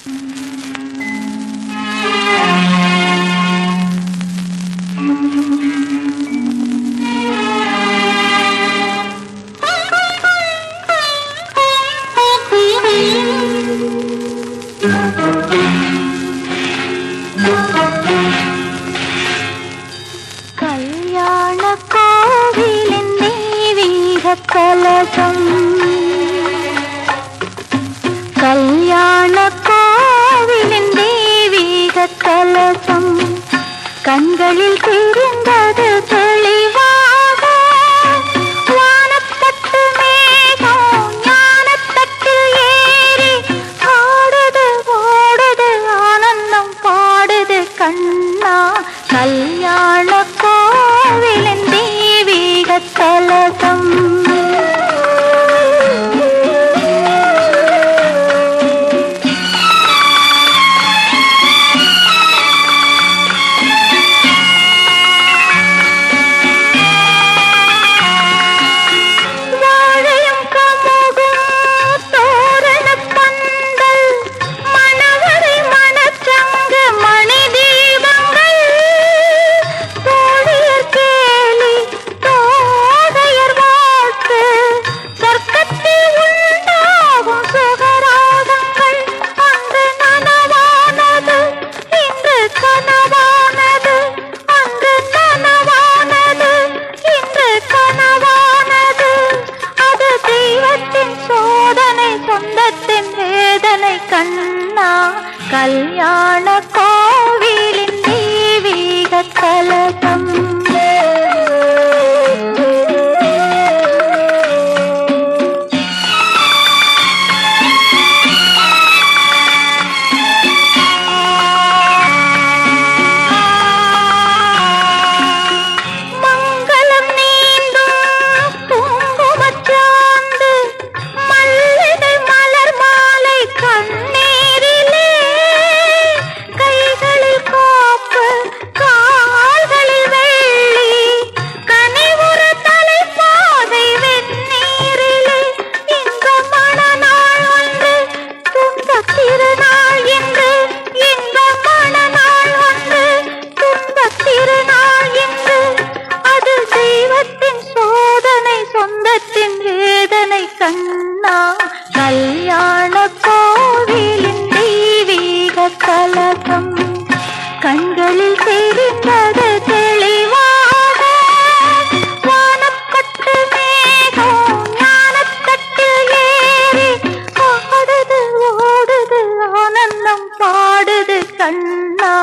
கல்யாண கோவிலின் தெய்வீக கலசம், கல்யாண கோவிலின் தெய்வீக கலசம் கண்களில் தெரிந்தது தெளிவாக. வானத்தட்டு மேகம் ஞானத்தட்டில் ஏறி ஆடுது ஓடுது ஆனந்தம் பாடுது கண்ணா. கல்யாண கோவிலின் தெய்வீக கலசம். கண்ணா கல்யாண கோவிலின் தெய்வீக கலசம். கண்ணா கல்யாண கோவிலின் தெய்வீக கலசம் கண்களில் தெரிந்தது தெளிவாக. வானப்பட்டு மேகம் ஞானத்தட்டில் ஏறி ஆடுது ஓடுது ஆனந்தம் பாடுது கண்ணா.